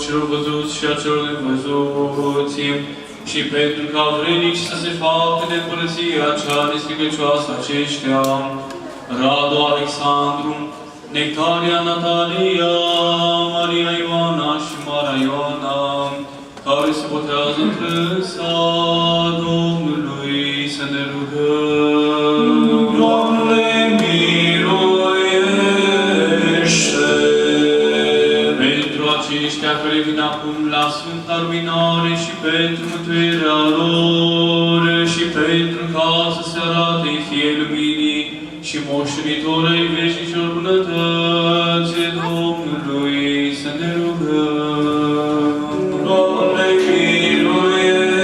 celor văzuți și a celor nevăzuți, și pentru ca vrednici să se facă de împărăția cea nestricăcioasă aceștia, Radu Alexandru, Nectaria Natalia, Maria Ioana și Mara Ioana, care se botrează în trânsa Domnului, să ne rugăm. Doamne, miluiește! Pentru aceștia care vin acum la Sfânta Luminare și pentru mântuirea lor și pentru ca să se arate fie luminii și moștenitorei veșnicilor bunătății Domnului, să ne rugăm. Doamne, miluiește!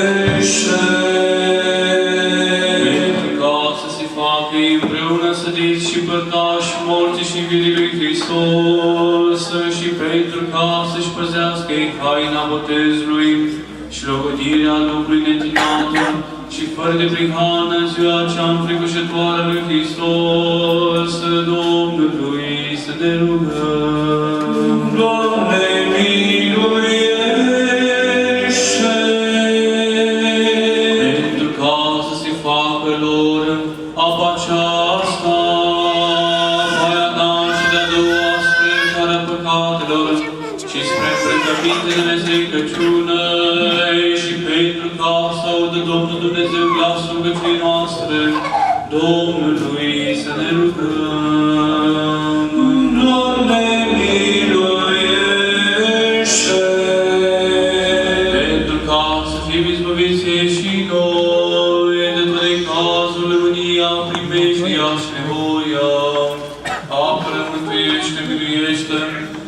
Pentru ca să se facă împreună sădiți și părtași morții și învierii lui Hristos și pentru ca să-și păzească haina botezului și logodirea Duhului neîntinată și fără de prihană în ziua cea înfricoșătoare lui Hristos, Domnului, să ne rugăm. Doamne, miluiește! Pentru ca să se facă lor apa aceasta, voia ta și de-a doua spre iertarea păcatelor și spre frăcămintele nestricăciunei și pentru ca să audă Domnul Dumnezeu glasul rugăciunii noastre, Domnului, să ne rugăm. Doamne, miluiește! Pentru ca să fim izbăviți și noi de toate cazurile, mânia, primeștia și nevoia, apără, mântuiește, miluiește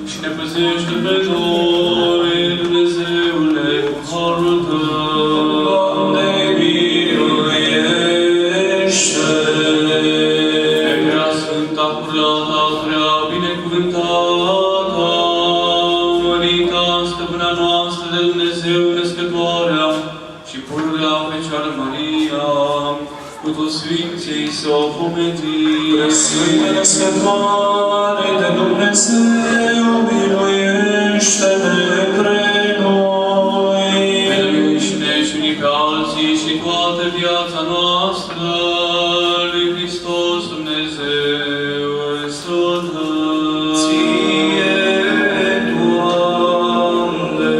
și ne păzește pe noi, Dumnezeule, cu harul Tău. Doamne, miluiește! Pe prea sfânta, curată, prea binecuvântată, mărita, stăpâna noastră de Dumnezeu, născătoarea și pururea Fecioară Maria, cu toți Sfinții să o pomenim. Sfântă născătoare de Dumnezeu, miluiește-ne pre noi. Miluiește-ne și unii pe alții și toată viața noastră lui Hristos Dumnezeu să o dăm. Ție, Doamne!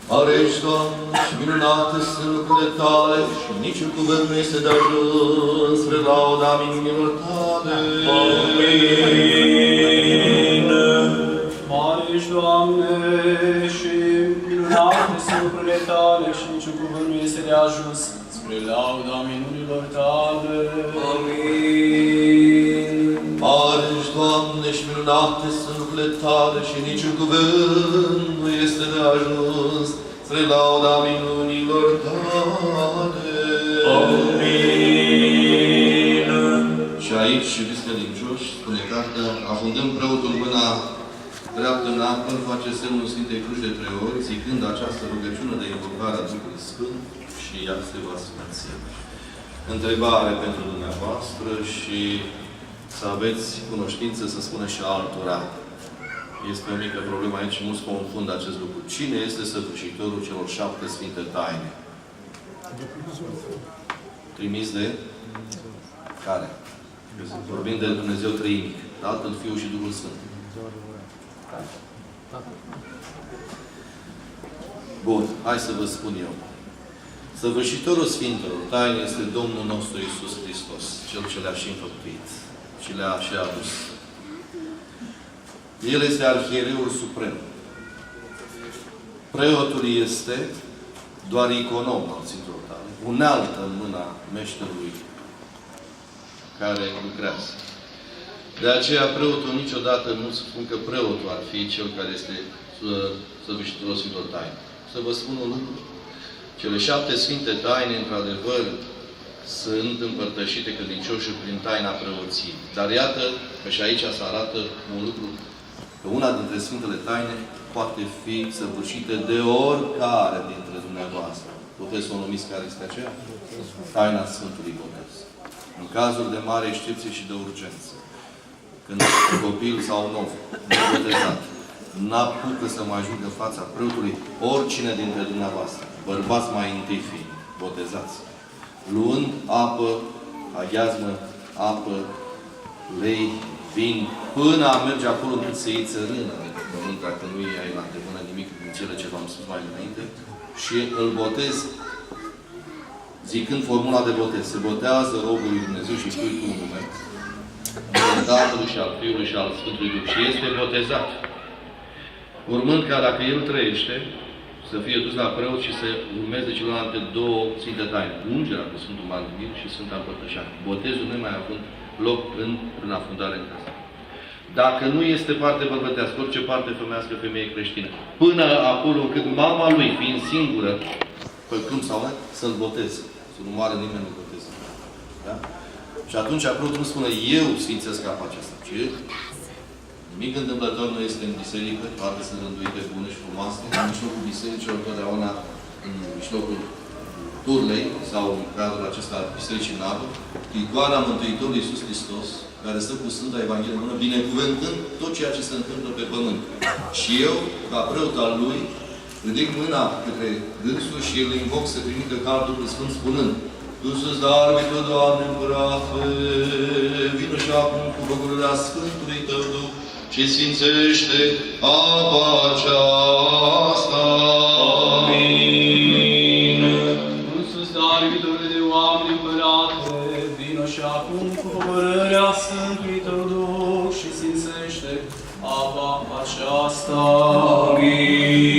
Mare ești, Doamne, și minunate sunt lucrurile Tale și niciun cuvânt nu este de ajuns spre lauda minunilor Tale. Amin. Mare ești, Doamne, și minunate sunt lucrurile Tale și niciun cuvânt nu este de ajuns spre lauda minunilor Tale. Amin. Mare ești, Doamne, și minunate sunt lucrurile Tale și niciun cuvânt nu este de ajuns spre lauda minunilor Tale. Amin. Și aici, iubiți credincioși, spune cartea, afundând preotul mâna dreaptă în apă, face semnul Sfintei Cruci de 3 ori, zicând această rugăciune de invocare a Duhului Sfânt și ea se va sfinți. Întrebare pentru dumneavoastră și să aveți cunoștință să spună și altora. Este o mică problemă aici, mulți confundă acest lucru. Cine este săvârșitorul celor 7 Sfinte Taine? Trimis de care? Vorbim de Dumnezeu Trăinic, Tatăl, Fiul și Duhul Sfânt. Bun, hai să vă spun eu. Săvârșitorul Sfintelor Taine este Domnul nostru Iisus Hristos, Cel ce le-a și înfăptuit și le-a și adus. El este Arhiereul Suprem. Preotul este doar iconom al Sfintelor Taine, unealtă în mâna meșterului care lucrează. De aceea preotul niciodată nu spun că preotul ar fi cel care este săvârșitorul Sfintelor Taine. Să vă spun un lucru. Cele 7 Sfinte Taine, într-adevăr, sunt împărtășite credincioșii prin taina preoției. Dar iată că și aici se arată un lucru, că una dintre Sfintele Taine poate fi săvârșită de oricare dintre dumneavoastră. Puteți să o numiți care este aceea? Taina Sfântului Botez. În cazuri de mare excepție și de urgență. când un copil sau un om nebotezat n-apucă să mă ajungă în fața preotului, oricine dintre dumneavoastră, bărbați mai întâi fi botezați, luând apă, aghiazmă, apă, lei, vin, până a merge acolo încât să iei țărână de pe pământ, dacă nu ai la îndemână nimic din cele ce v-am spus mai înainte, și îl botezi zicând formula de botez. Se botează robul lui Dumnezeu și pui cu nume, al Tatălui și al Fiului și al Sfântului Duh. Și este botezat. Urmând ca dacă el trăiește, să fie dus la preot și să urmeze celelalte două sfinte taine. Ungerea cu Sfântul Maldivir și Sfânta Împărtășanie. Botezul nemai având loc prin afundare în casă. Dacă nu este parte bărbătească, orice parte femeiască, femeie creștină, până acolo încât mama lui, fiind singură, păcând sau nu, să-l boteze. Să nu moară nimeni, nu boteze. Da? Și atunci preotul nu spune, eu sfințesc apa aceasta, ci nimic întâmplător nu este în biserică, toate sunt rânduite bune și frumoase, în mijlocul bisericilor, totdeauna în mijlocul turlei, sau în cadrul acesta al bisericii navă, icoana Mântuitorului Iisus Hristos, care stă cu Sfânta Evanghelie în mână, binecuvântând tot ceea ce se întâmplă pe pământ. Și eu, ca preot al lui, ridic mâna către dânsul și îl invoc să trimită caldul Sfânt spunând: Du-sus de arbitru, Doamne Împărate, vină și acum cu bucuria Sfântului Tău Duh și sfințește apa aceasta. Amin. Du-sus de arbitru de Doamne Împărate, vină și acum cu bucuria Sfântului Tău Duh și sfințește apa aceasta. Amin.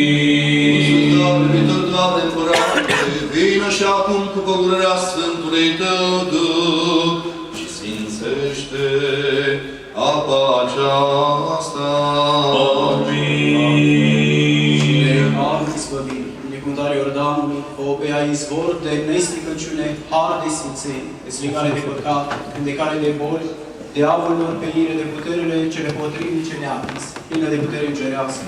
Doamne Împărate, vină și acum cu pogorârea Sfântului Tău Duh și sfințește apa aceasta. Amin. Cine har izbăvit, binecuvântarea Iordanului, opea izvor de nestricăciune, har de sfințenie, dezlegare de păcat, vindecare de boli, de diavolilor, pe ire de puterile cele potrivnice neaprinse, plină de putere îngerească.